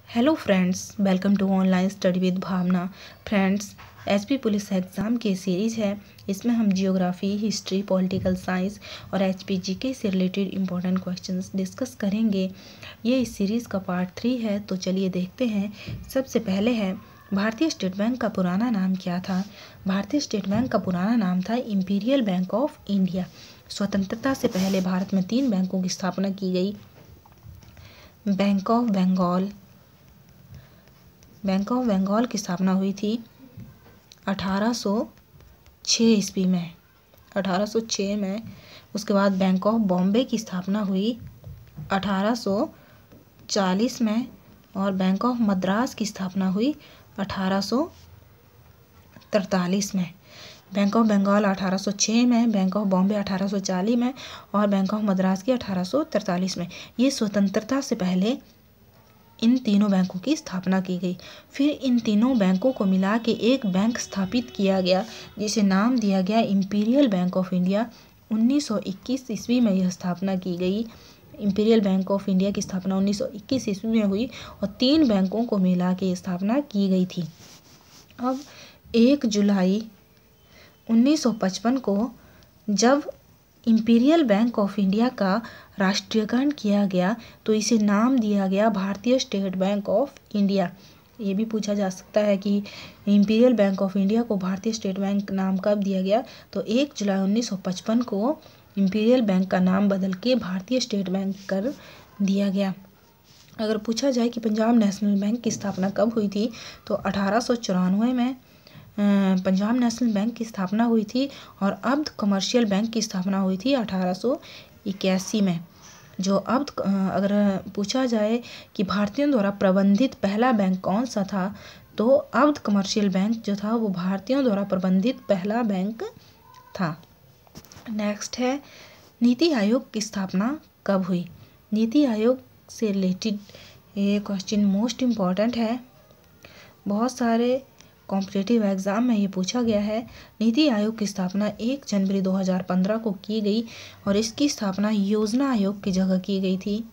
Hello friends, welcome to online study with Bhavna. Friends, HP police exam की series है। इसमें हम जियोग्राफी, हिस्ट्री, पॉलिटिकल साइंस और HP GK से रिलेटेड इम्पोर्टेंट क्वेश्चंस डिस्कस करेंगे। ये इस सीरीज़ का पार्ट 3 है, तो चलिए देखते हैं। सबसे पहले है, भारतीय स्टेट बैंक का पुराना नाम क्या था? भारतीय स्टेट बैंक का पुराना नाम था इंपीरियल बैंक ऑफ इंडिया। स्वतंत्रता से पहले भारत में 3 बैंकों की स्थापना की गई। बैंक ऑफ बंगाल की स्थापना हुई थी 1806 ईस्वी में। 1806 में। उसके बाद बैंक ऑफ बॉम्बे की स्थापना हुई 1840 में और बैंक ऑफ मद्रास की स्थापना हुई 1843 में। बैंक ऑफ बंगाल 1806 में, बैंक ऑफ बॉम्बे 1840 में और बैंक ऑफ मद्रास की 1843 में। ये स्वतंत्रता से पहले इन तीनों बैंकों की स्थापना की गई। फिर इन तीनों बैंकों को मिला के एक बैंक स्थापित किया गया, जिसे नाम दिया गया इंपीरियल बैंक ऑफ इंडिया। 1921 ईस्वी में यह स्थापना की गई। इंपीरियल बैंक ऑफ इंडिया की स्थापना 1921 ईस्वी में हुई और 3 बैंकों को मिला के स्थापना की गई थी। अब 1 जुलाई 1955 को जब इंपीरियल बैंक ऑफ इंडिया का राष्ट्रीयकरण किया गया, तो इसे नाम दिया गया भारतीय स्टेट बैंक ऑफ इंडिया। ये भी पूछा जा सकता है कि इंपीरियल बैंक ऑफ इंडिया को भारतीय स्टेट बैंक नाम कब दिया गया? तो 1 जुलाई 1955 को इंपीरियल बैंक का नाम बदल के भारतीय स्टेट बैंक कर दिया गया। अगर पूछा जाए कि पंजाब नेशनल बैंक की स्थापना कब हुई थी, तो 1894 में पंजाब नेशनल बैंक की स्थापना हुई थी और अब्ध कमर्शियल बैंक की स्थापना हुई थी 1881 में। जो अगर पूछा जाए कि भारतीयों द्वारा प्रबंधित पहला बैंक कौन सा था, तो अब्ध कमर्शियल बैंक जो था वो भारतीयों द्वारा प्रबंधित पहला बैंक था। नेक्स्ट है, नीति आयोग की स्थापना कब हुई? नीति आयोग से रिलेटेड ये क्वेश्चन मोस्ट इम्पॉर्टेंट है। बहुत सारे कॉम्पिटिटिव एग्ज़ाम में ये पूछा गया है। नीति आयोग की स्थापना 1 जनवरी 2015 को की गई और इसकी स्थापना योजना आयोग की जगह की गई थी।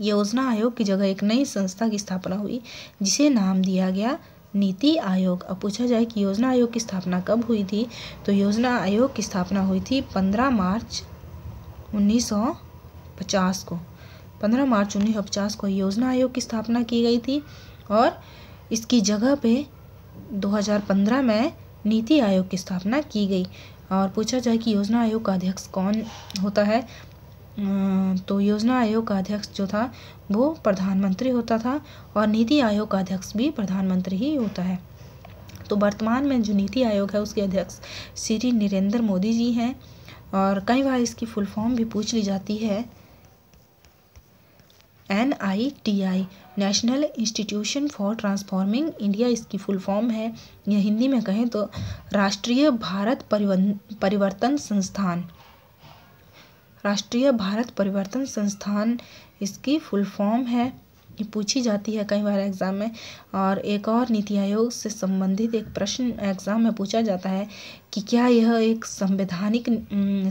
योजना आयोग की जगह एक नई संस्था की स्थापना हुई, जिसे नाम दिया गया नीति आयोग। अब पूछा जाए कि योजना आयोग की स्थापना कब हुई थी, तो योजना आयोग की स्थापना हुई थी 15 मार्च 1950 को। 15 मार्च 1950 को योजना आयोग की स्थापना की गई थी और इसकी जगह पे 2015 में नीति आयोग की स्थापना की गई। और पूछा जाए कि योजना आयोग का अध्यक्ष कौन होता है, तो योजना आयोग का अध्यक्ष जो था वो प्रधानमंत्री होता था और नीति आयोग का अध्यक्ष भी प्रधानमंत्री ही होता है। तो वर्तमान में जो नीति आयोग है उसके अध्यक्ष श्री नरेंद्र मोदी जी हैं और कई बार इसकी फुल फॉर्म भी पूछ ली जाती है। NITI, national institution for transforming India इसकी फुल फॉर्म है। या हिंदी में कहें तो राष्ट्रीय भारत परिवर्तन संस्थान। राष्ट्रीय भारत परिवर्तन संस्थान इसकी फुल फॉर्म है। ये पूछी जाती है कई बार एग्ज़ाम में। और एक और नीति आयोग से संबंधित एक प्रश्न एग्ज़ाम में पूछा जाता है कि क्या यह एक संवैधानिक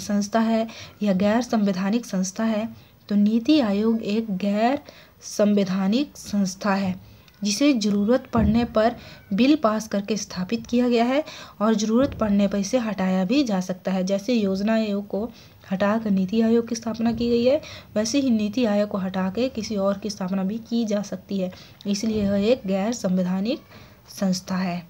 संस्था है या गैर संवैधानिक संस्था है? तो नीति आयोग एक गैर संवैधानिक संस्था है, जिसे ज़रूरत पड़ने पर बिल पास करके स्थापित किया गया है और ज़रूरत पड़ने पर इसे हटाया भी जा सकता है। जैसे योजना आयोग को हटाकर नीति आयोग की स्थापना की गई है, वैसे ही नीति आयोग को हटा के किसी और की स्थापना भी की जा सकती है। इसलिए यह एक गैर संवैधानिक संस्था है।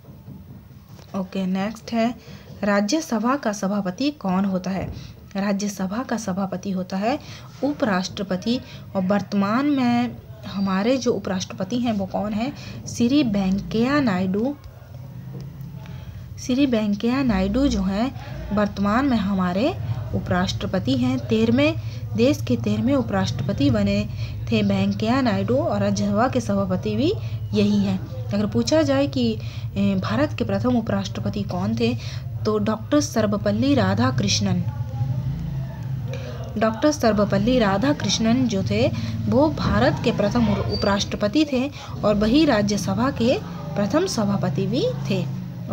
ओके, नेक्स्ट है, राज्यसभा का सभापति कौन होता है? राज्यसभा का सभापति होता है उपराष्ट्रपति। और वर्तमान में हमारे जो उपराष्ट्रपति हैं वो कौन है? श्री वेंकैया नायडू। श्री वेंकैया नायडू जो हैं वर्तमान में हमारे उपराष्ट्रपति हैं। 13वें देश के 13वें उपराष्ट्रपति बने थे वेंकैया नायडू और राज्यसभा के सभापति भी यही हैं। अगर पूछा जाए कि भारत के प्रथम उपराष्ट्रपति कौन थे, तो डॉक्टर सर्वपल्ली राधाकृष्णन। डॉक्टर सर्वपल्ली राधाकृष्णन जो थे वो भारत के प्रथम उपराष्ट्रपति थे और वही राज्यसभा के प्रथम सभापति भी थे।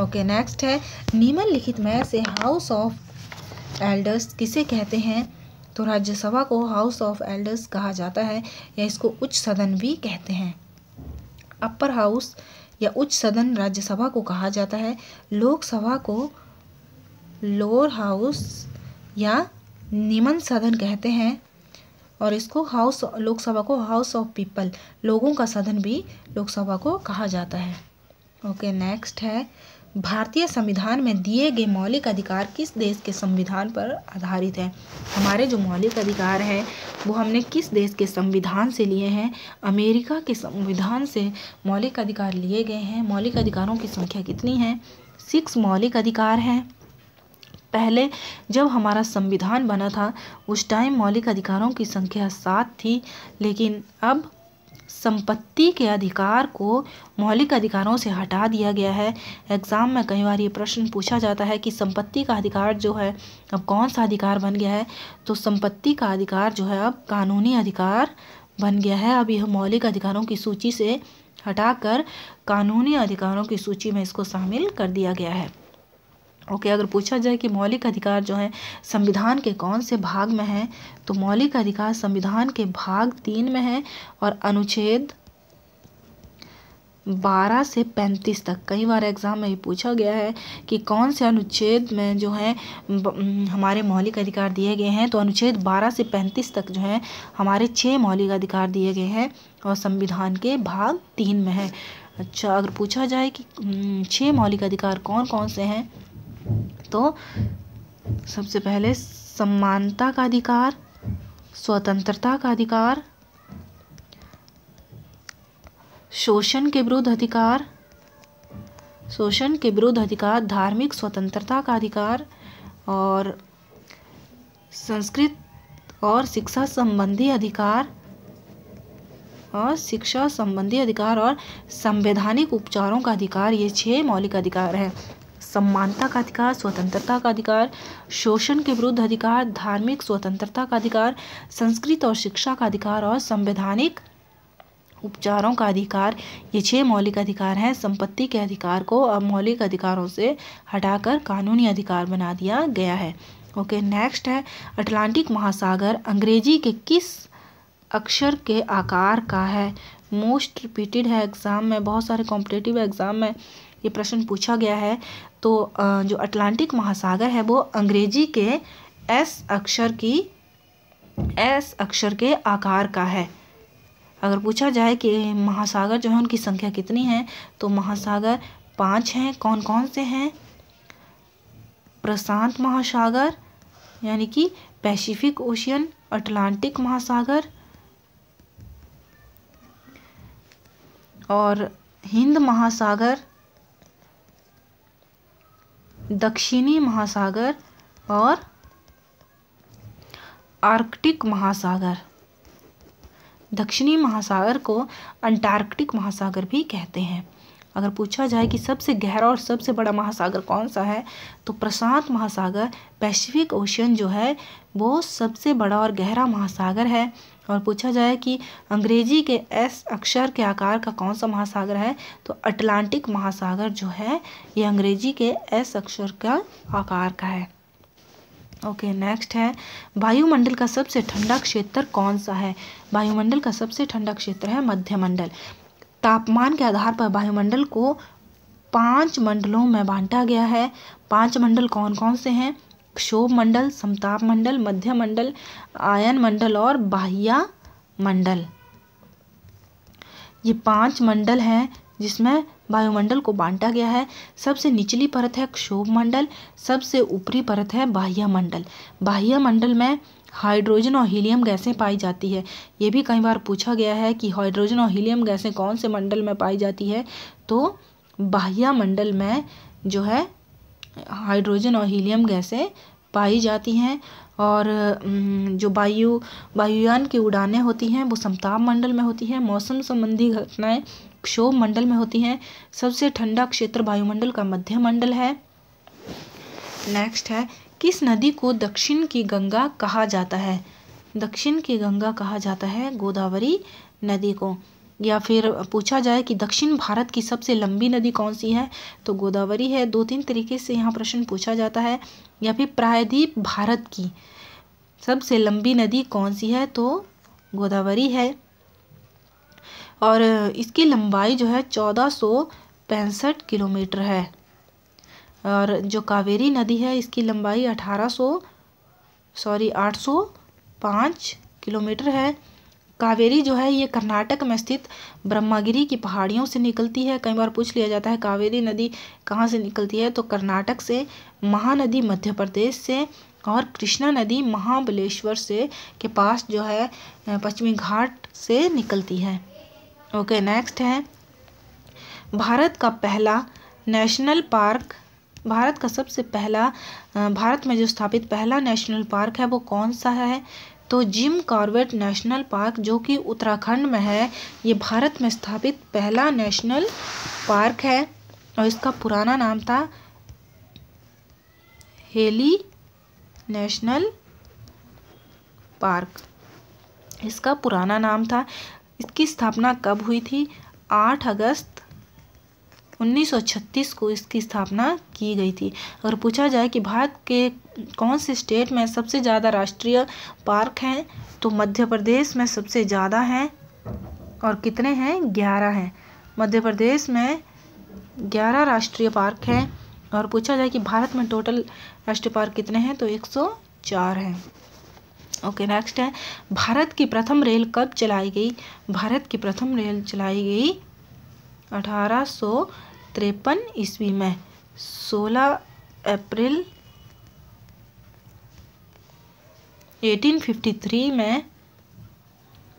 ओके, नेक्स्ट है, निम्नलिखित में से हाउस ऑफ एल्डर्स किसे कहते हैं? तो राज्यसभा को हाउस ऑफ एल्डर्स कहा जाता है या इसको उच्च सदन भी कहते हैं। अपर हाउस या उच्च सदन राज्यसभा को कहा जाता है। लोकसभा को लोअर हाउस या निम्न सदन कहते हैं और इसको लोकसभा को हाउस ऑफ पीपल, लोगों का सदन भी लोकसभा को कहा जाता है। ओके, नेक्स्ट है भारतीय संविधान में दिए गए मौलिक अधिकार किस देश के संविधान पर आधारित है। हमारे जो मौलिक अधिकार है वो हमने किस देश के संविधान से लिए हैं? अमेरिका के संविधान से मौलिक अधिकार लिए गए हैं। मौलिक अधिकारों की संख्या कितनी है? 6 मौलिक अधिकार हैं। पहले जब हमारा संविधान बना था उस टाइम मौलिक अधिकारों की संख्या 7 थी, लेकिन अब संपत्ति के अधिकार को मौलिक अधिकारों से हटा दिया गया है। एग्जाम में कई बार ये प्रश्न पूछा जाता है कि संपत्ति का अधिकार जो है अब कौन सा अधिकार बन गया है, तो संपत्ति का अधिकार जो है अब कानूनी अधिकार बन गया है। अब यह मौलिक अधिकारों की सूची से हटाकर कानूनी अधिकारों की सूची में इसको शामिल कर दिया गया है। ओके, अगर पूछा जाए कि मौलिक अधिकार जो है संविधान के कौन से भाग में है, तो मौलिक अधिकार संविधान के भाग 3 में है और अनुच्छेद 12 से 35 तक। कई बार एग्जाम में ये पूछा गया है कि कौन से अनुच्छेद में जो है हमारे मौलिक अधिकार दिए गए हैं, तो अनुच्छेद 12 से 35 तक जो है हमारे 6 मौलिक अधिकार दिए गए हैं और संविधान के भाग 3 में है। अच्छा, अगर पूछा जाए कि 6 मौलिक अधिकार कौन कौन से हैं, तो सबसे पहले समानता का अधिकार, स्वतंत्रता का अधिकार, शोषण के विरुद्ध अधिकार, धार्मिक स्वतंत्रता का अधिकार और संस्कृत और शिक्षा संबंधी अधिकार और संवैधानिक उपचारों का अधिकार। ये 6 मौलिक अधिकार हैं। समानता का अधिकार, स्वतंत्रता का अधिकार, शोषण के विरुद्ध अधिकार, धार्मिक स्वतंत्रता का अधिकार, संस्कृत और शिक्षा का अधिकार और संवैधानिक उपचारों का अधिकार। ये 6 मौलिक अधिकार हैं। संपत्ति के अधिकार को अब मौलिक अधिकारों से हटाकर कानूनी अधिकार बना दिया गया है। ओके, नेक्स्ट है अटलांटिक महासागर अंग्रेजी के किस अक्षर के आकार का है? मोस्ट रिपीटेड है एग्जाम में, बहुत सारे कॉम्पिटिटिव एग्जाम में ये प्रश्न पूछा गया है। तो जो अटलांटिक महासागर है वो अंग्रेजी के एस अक्षर के आकार का है। अगर पूछा जाए कि महासागर जो है उनकी संख्या कितनी है, तो महासागर 5 हैं। कौन कौन से हैं? प्रशांत महासागर यानी कि पैसिफिक ओशियन, अटलांटिक महासागर और हिंद महासागर, दक्षिणी महासागर और आर्कटिक महासागर। दक्षिणी महासागर को अंटार्कटिक महासागर भी कहते हैं। अगर पूछा जाए कि सबसे गहरा और सबसे बड़ा महासागर कौन सा है, तो प्रशांत महासागर, पैसिफिक ओशियन जो है वो सबसे बड़ा और गहरा महासागर है। और पूछा जाए कि अंग्रेजी के एस अक्षर के आकार का कौन सा महासागर है, तो अटलांटिक महासागर जो है ये अंग्रेजी के एस अक्षर का आकार का है। ओके, नेक्स्ट है वायुमंडल का सबसे ठंडा क्षेत्र कौन सा है? वायुमंडल का सबसे ठंडा क्षेत्र है मध्यमंडल। तापमान के आधार पर वायुमंडल को 5 मंडलों में बांटा गया है। 5 मंडल कौन कौन से हैं? क्षोभ मंडल, समताप मंडल, मध्य मंडल, आयन मंडल और बाह्य मंडल। ये 5 मंडल हैं जिसमें वायुमंडल को बांटा गया है। सबसे निचली परत है क्षोभ मंडल, सबसे ऊपरी परत है बाह्य मंडल। बाह्य मंडल में हाइड्रोजन और हीलियम गैसें पाई जाती है। ये भी कई बार पूछा गया है कि हाइड्रोजन और हीलियम गैसें कौन से मंडल में पाई जाती है, तो बाह्य मंडल में जो है हाइड्रोजन और हीलियम गैसें पाई जाती हैं। और जो वायुयान की उड़ानें होती हैं वो समताप मंडल में होती हैं। मौसम संबंधी घटनाएं क्षोभ मंडल में होती हैं। सबसे ठंडा क्षेत्र वायुमंडल का मध्य मंडल है। नेक्स्ट है किस नदी को दक्षिण की गंगा कहा जाता है? दक्षिण की गंगा कहा जाता है गोदावरी नदी को। या फिर पूछा जाए कि दक्षिण भारत की सबसे लंबी नदी कौन सी है, तो गोदावरी है। 2-3 तरीके से यहाँ प्रश्न पूछा जाता है। या फिर प्रायद्वीप भारत की सबसे लंबी नदी कौन सी है, तो गोदावरी है। और इसकी लंबाई जो है 1465 किलोमीटर है। और जो कावेरी नदी है इसकी लंबाई 805 किलोमीटर है। कावेरी जो है ये कर्नाटक में स्थित ब्रह्मगिरी की पहाड़ियों से निकलती है। कई बार पूछ लिया जाता है कावेरी नदी कहाँ से निकलती है, तो कर्नाटक से, महानदी मध्य प्रदेश से, और कृष्णा नदी महाबलेश्वर से के पास जो है पश्चिमी घाट से निकलती है। ओके, नेक्स्ट है भारत का पहला नेशनल पार्क। भारत का सबसे पहला भारत में जो स्थापित पहला नेशनल पार्क है वो कौन सा है, तो जिम कॉर्बेट नेशनल पार्क जो कि उत्तराखंड में है, ये भारत में स्थापित पहला नेशनल पार्क है। और इसका पुराना नाम था हेली नेशनल पार्क, इसका पुराना नाम था। इसकी स्थापना कब हुई थी, 8 अगस्त 1936 को इसकी स्थापना की गई थी। अगर पूछा जाए कि भारत के कौन से स्टेट में सबसे ज़्यादा राष्ट्रीय पार्क हैं, तो मध्य प्रदेश में सबसे ज़्यादा हैं। और कितने हैं, 11 हैं। मध्य प्रदेश में 11 राष्ट्रीय पार्क हैं। और पूछा जाए कि भारत में टोटल राष्ट्रीय पार्क कितने हैं, तो 104 हैं। ओके, नेक्स्ट है भारत की प्रथम रेल कब चलाई गई। भारत की प्रथम रेल चलाई गई 1853 ईस्वी में। 16 अप्रैल 1853 में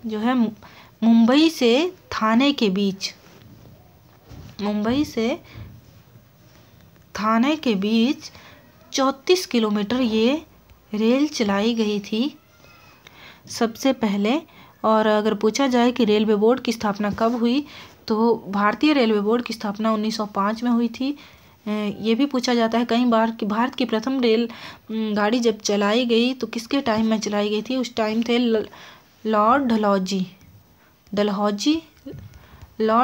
जो है मुंबई से थाने के बीच, मुंबई से थाने के बीच 34 किलोमीटर ये रेल चलाई गई थी सबसे पहले। और अगर पूछा जाए कि रेलवे बोर्ड की स्थापना कब हुई, तो भारतीय रेलवे बोर्ड की स्थापना 1905 में हुई थी। ये भी पूछा जाता है कई बार कि भारत की प्रथम रेल गाड़ी जब चलाई गई तो किसके टाइम में चलाई गई थी। उस टाइम थे लॉर्ड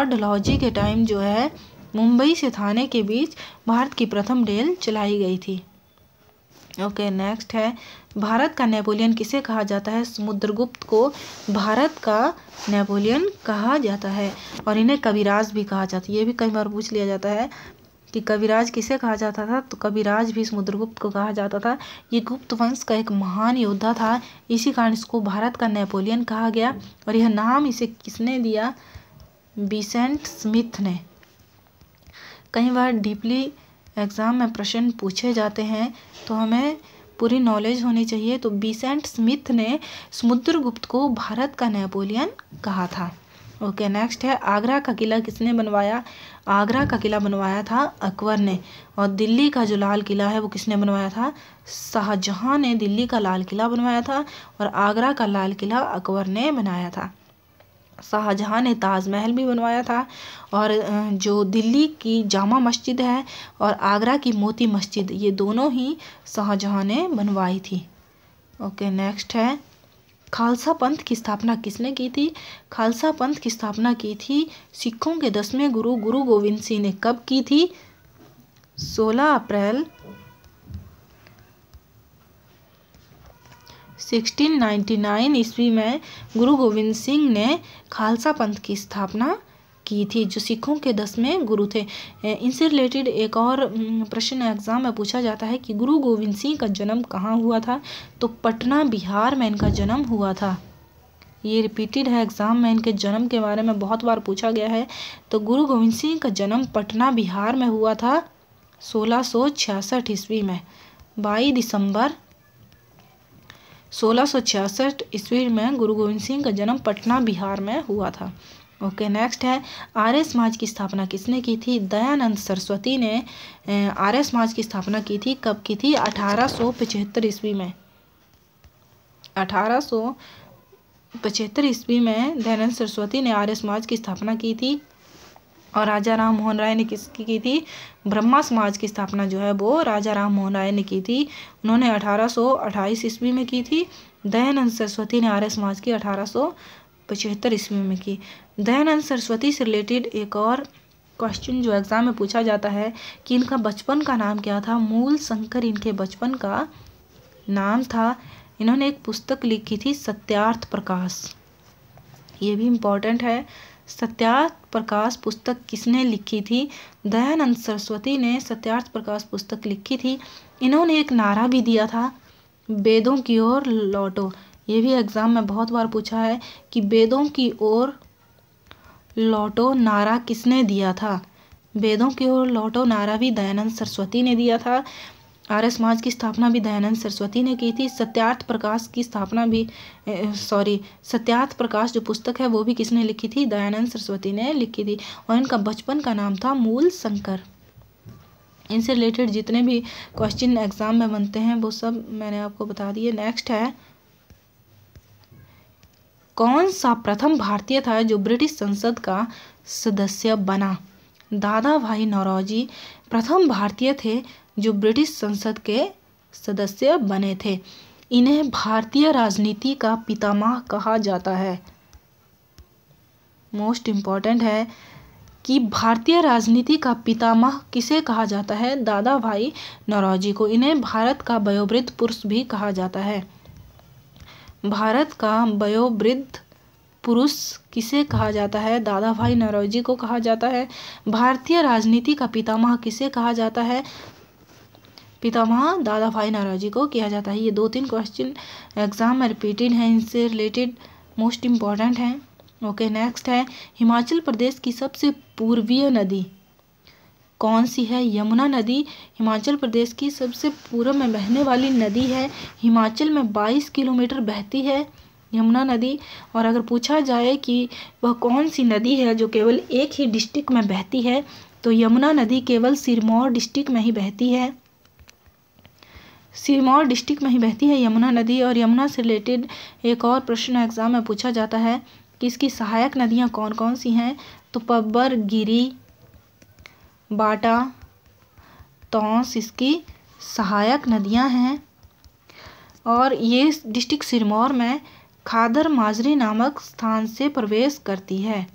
डलहौजी के टाइम जो है मुंबई से थाने के बीच भारत की प्रथम रेल चलाई गई थी। ओके, नेक्स्ट है भारत का नेपोलियन किसे कहा जाता है। समुद्रगुप्त को भारत का नेपोलियन कहा जाता है। और इन्हें कविराज भी कहा जाता है। ये भी कई बार पूछ लिया जाता है कि कविराज किसे कहा जाता था, तो कविराज भी समुद्रगुप्त को कहा जाता था। ये गुप्त वंश का एक महान योद्धा था, इसी कारण इसको भारत का नेपोलियन कहा गया। और यह नाम इसे किसने दिया, विसेंट स्मिथ ने। कई बार डीपली एग्ज़ाम में प्रश्न पूछे जाते हैं तो हमें पूरी नॉलेज होनी चाहिए। तो विसेंट स्मिथ ने समुद्रगुप्त को भारत का नेपोलियन कहा था। ओके, नेक्स्ट है आगरा का किला किसने बनवाया। आगरा का किला बनवाया था अकबर ने। और दिल्ली का जो लाल किला है वो किसने बनवाया था, शाहजहां ने दिल्ली का लाल किला बनवाया था। और आगरा का लाल किला अकबर ने बनाया था। शाहजहां ने ताजमहल भी बनवाया था। और जो दिल्ली की जामा मस्जिद है और आगरा की मोती मस्जिद, ये दोनों ही शाहजहां ने बनवाई थी। ओके, नेक्स्ट है खालसा पंथ की स्थापना किसने की थी। खालसा पंथ की स्थापना की थी सिखों के 10वें गुरु गुरु गोविंद सिंह ने। कब की थी, 16 अप्रैल 1699 ईस्वी में गुरु गोविंद सिंह ने खालसा पंथ की स्थापना की थी, जो सिखों के 10वें गुरु थे। इनसे रिलेटेड एक और प्रश्न एग्जाम में पूछा जाता है कि गुरु गोविंद सिंह का जन्म कहाँ हुआ था, तो पटना बिहार में इनका जन्म हुआ था। ये रिपीटेड है एग्जाम में, इनके जन्म के बारे में बहुत बार पूछा गया है। तो गुरु गोविंद सिंह का जन्म पटना बिहार में हुआ था 1666 ईस्वी में। 22 दिसंबर 1666 ईस्वी में गुरु गोविंद सिंह का जन्म पटना बिहार में हुआ था। ओके, नेक्स्ट है आर्य समाज की स्थापना किसने की थी। दयानंद सरस्वती ने आर्य समाज की स्थापना की थी। कब की थी, 1875 ईस्वी में। 1875 ईस्वी में दयानंद सरस्वती ने आर्य समाज की स्थापना की थी। और राजा राम मोहन राय ने किसकी की थी, ब्रह्मा समाज की स्थापना जो है वो राजा राम मोहन राय ने की थी। उन्होंने 1828 ईस्वी में की थी। दयानंद सरस्वती ने आर्य समाज की 1875 ईस्वी में की। दयानंद सरस्वती से रिलेटेड एक और क्वेश्चन जो एग्जाम में पूछा जाता है कि इनका बचपन का नाम क्या था। मूल शंकर इनके बचपन का नाम था। इन्होंने एक पुस्तक लिखी थी सत्यार्थ प्रकाश, ये भी इम्पोर्टेंट है। सत्यार्थ प्रकाश पुस्तक किसने लिखी थी? दयानंद सरस्वती ने सत्यार्थ प्रकाश पुस्तक लिखी थी। इन्होंने एक नारा भी दिया था, वेदों की ओर लौटो। ये भी एग्जाम में बहुत बार पूछा है कि वेदों की ओर लौटो नारा किसने दिया था? वेदों की ओर लौटो नारा भी दयानंद सरस्वती ने दिया था। आर्य समाज की स्थापना भी दयानंद सरस्वती ने की थी। सत्यार्थ प्रकाश की स्थापना भी सत्यार्थ प्रकाश जो पुस्तक है वो भी किसने लिखी थी? दयानंद सरस्वती ने लिखी थी। और इनका बचपन का नाम था मूल शंकर। इनसे रिलेटेड जितने भी क्वेश्चन एग्जाम में बनते हैं वो सब मैंने आपको बता दिए। नेक्स्ट है, कौन सा प्रथम भारतीय था जो ब्रिटिश संसद का सदस्य बना? दादा भाई नौरोजी प्रथम भारतीय थे जो ब्रिटिश संसद के सदस्य बने थे। इन्हें भारतीय राजनीति का पितामह कहा जाता है। मोस्ट इम्पॉर्टेंट है कि भारतीय राजनीति का पितामह किसे कहा जाता है? दादा भाई नौरोजी को। इन्हें भारत का वयोवृद्ध पुरुष भी कहा जाता है। भारत का वयोवृद्ध पुरुष किसे कहा जाता है? दादा भाई नौरोजी को कहा जाता है। भारतीय राजनीति का पितामह किसे कहा जाता है? पितामह दादा भाई नौरोजी को किया जाता है। ये 2-3 क्वेश्चन एग्जाम में रिपीटेड हैं, इनसे रिलेटेड मोस्ट इम्पॉर्टेंट हैं। ओके, नेक्स्ट है, हिमाचल प्रदेश की सबसे पूर्वीय नदी कौन सी है? यमुना नदी हिमाचल प्रदेश की सबसे पूर्व में बहने वाली नदी है। हिमाचल में 22 किलोमीटर बहती है यमुना नदी। और अगर पूछा जाए कि वह कौन सी नदी है जो केवल एक ही डिस्ट्रिक्ट में बहती है, तो यमुना नदी केवल सिरमौर डिस्ट्रिक्ट में ही बहती है। सिरमौर डिस्ट्रिक्ट में ही बहती है यमुना नदी। और यमुना से रिलेटेड एक और प्रश्न एग्जाम में पूछा जाता है कि इसकी सहायक नदियाँ कौन कौन सी हैं? तो पब्बर, गिरी, बाटा, तौंस इसकी सहायक नदियाँ हैं। और ये डिस्ट्रिक्ट सिरमौर में खादर माजरी नामक स्थान से प्रवेश करती है।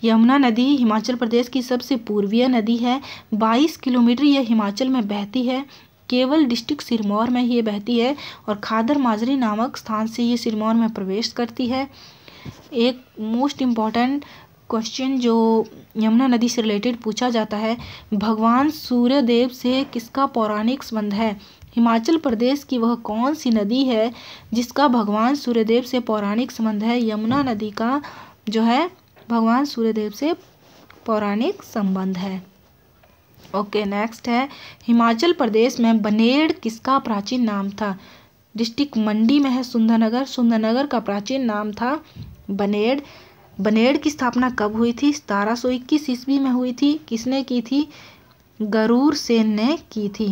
यमुना नदी हिमाचल प्रदेश की सबसे पूर्वीय नदी है। 22 किलोमीटर यह हिमाचल में बहती है। केवल डिस्ट्रिक्ट सिरमौर में ये बहती है और खादर माजरी नामक स्थान से ये सिरमौर में प्रवेश करती है। एक मोस्ट इम्पॉर्टेंट क्वेश्चन जो यमुना नदी से रिलेटेड पूछा जाता है, भगवान सूर्यदेव से किसका पौराणिक संबंध है? हिमाचल प्रदेश की वह कौन सी नदी है जिसका भगवान सूर्यदेव से पौराणिक संबंध है? यमुना नदी का जो है भगवान सूर्यदेव से पौराणिक संबंध है। ओके, नेक्स्ट है, हिमाचल प्रदेश में बनेड़ किसका प्राचीन नाम था? डिस्ट्रिक्ट मंडी में है सुंदरनगर। सुंदरनगर का प्राचीन नाम था बनेड़। बनेड़ की स्थापना कब हुई थी? 1721 ईस्वी में हुई थी। किसने की थी? गरूर सेन ने की थी।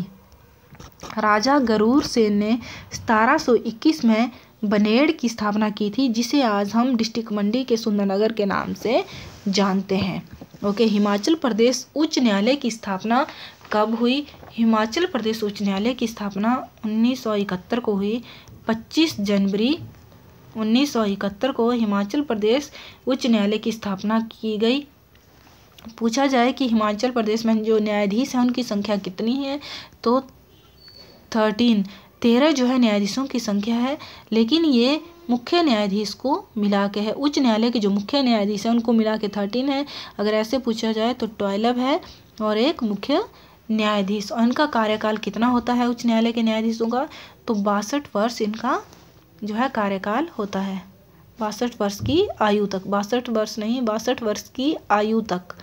राजा गरूर सेन ने 1721 में बनेड़ की स्थापना की थी, जिसे आज हम डिस्ट्रिक्ट मंडी के सुंदरनगर के नाम से जानते हैं। ओके, हिमाचल प्रदेश उच्च न्यायालय की स्थापना कब हुई? हिमाचल प्रदेश उच्च न्यायालय की स्थापना 1971 को हुई। 25 जनवरी 1971 को हिमाचल प्रदेश उच्च न्यायालय की स्थापना की गई। पूछा जाए कि हिमाचल प्रदेश में जो न्यायाधीश हैं उनकी संख्या कितनी है, तो 13 जो है न्यायाधीशों की संख्या है, लेकिन ये मुख्य न्यायाधीश को मिला के है। उच्च न्यायालय के जो मुख्य न्यायाधीश हैं उनको मिला के 13 है। अगर ऐसे पूछा जाए तो 12 है और एक मुख्य न्यायाधीश। और इनका कार्यकाल कितना होता है उच्च न्यायालय के न्यायाधीशों का? तो 62 वर्ष इनका जो है कार्यकाल होता है। 62 वर्ष की आयु तक, 62 वर्ष नहीं, 62 वर्ष की आयु तक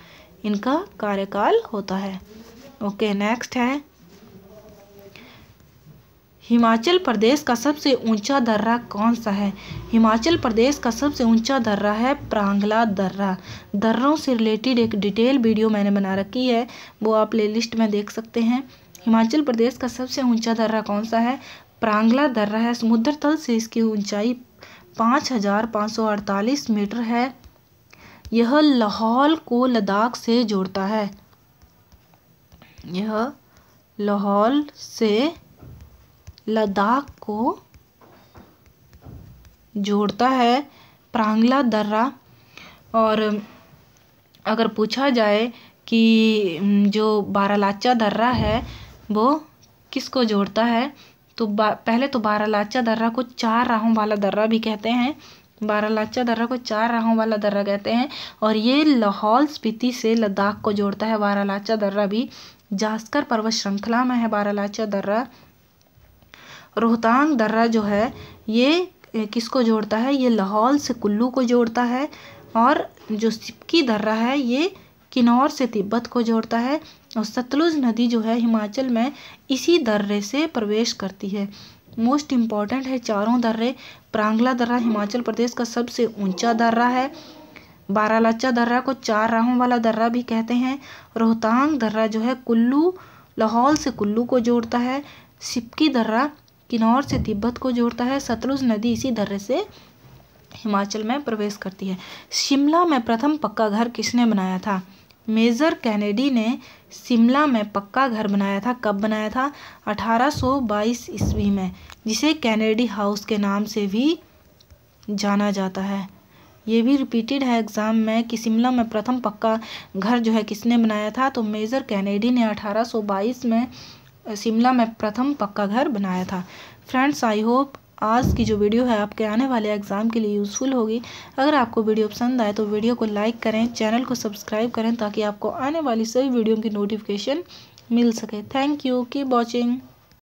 इनका कार्यकाल होता है। ओके, नेक्स्ट है, हिमाचल प्रदेश का सबसे ऊंचा दर्रा कौन सा है? हिमाचल प्रदेश का सबसे ऊंचा दर्रा है प्रांगला दर्रा। दर्रों से रिलेटेड एक डिटेल वीडियो मैंने बना रखी है, वो आप प्लेलिस्ट में देख सकते हैं। हिमाचल प्रदेश का सबसे ऊंचा दर्रा कौन सा है? प्रांगला दर्रा है। समुद्र तल से इसकी ऊंचाई 5548 मीटर है। यह लाहौल को लद्दाख से जोड़ता है। यह लाहौल से लद्दाख को जोड़ता है प्रांगला दर्रा। और अगर पूछा जाए कि जो बारालाचा दर्रा है वो किसको जोड़ता है, तो पहले तो बारालाचा दर्रा को 4 राहों वाला दर्रा भी कहते हैं। बारालाचा दर्रा को 4 राहों वाला दर्रा कहते हैं और ये लाहौल स्पीति से लद्दाख को जोड़ता है। बारालाचा दर्रा भी जास्कर पर्वत श्रृंखला में है। बारालाचा दर्रा रोहतांग दर्रा जो है ये किसको जोड़ता है, ये लाहौल से कुल्लू को जोड़ता है। और जो सिपकी दर्रा है ये किन्नौर से तिब्बत को जोड़ता है। और सतलुज नदी जो है हिमाचल में इसी दर्रे से प्रवेश करती है। मोस्ट इम्पॉर्टेंट है चारों दर्रे। प्रांगला दर्रा हिमाचल प्रदेश का सबसे ऊंचा दर्रा है। बारालाचा दर्रा को 4 राहों वाला दर्रा भी कहते हैं। रोहतांग दर्रा जो है कुल्लू लाहौल से कुल्लू को जोड़ता है। सिपकी दर्रा किन्नौर से तिब्बत को जोड़ता है। सतलुज नदी इसी दर्रे से हिमाचल में प्रवेश करती है। शिमला में प्रथम पक्का घर किसने बनाया था? मेजर कैनेडी ने शिमला में पक्का घर बनाया था। कब बनाया था? 1822 ईस्वी में, जिसे कैनेडी हाउस के नाम से भी जाना जाता है। ये भी रिपीटेड है एग्जाम में कि शिमला में प्रथम पक्का घर जो है किसने बनाया था, तो मेजर कैनेडी ने 1822 में शिमला में प्रथम पक्का घर बनाया था। फ्रेंड्स, आई होप आज की जो वीडियो है आपके आने वाले एग्ज़ाम के लिए यूज़फुल होगी। अगर आपको वीडियो पसंद आए तो वीडियो को लाइक करें, चैनल को सब्सक्राइब करें ताकि आपको आने वाली सभी वीडियो की नोटिफिकेशन मिल सके। Thank you, keep watching.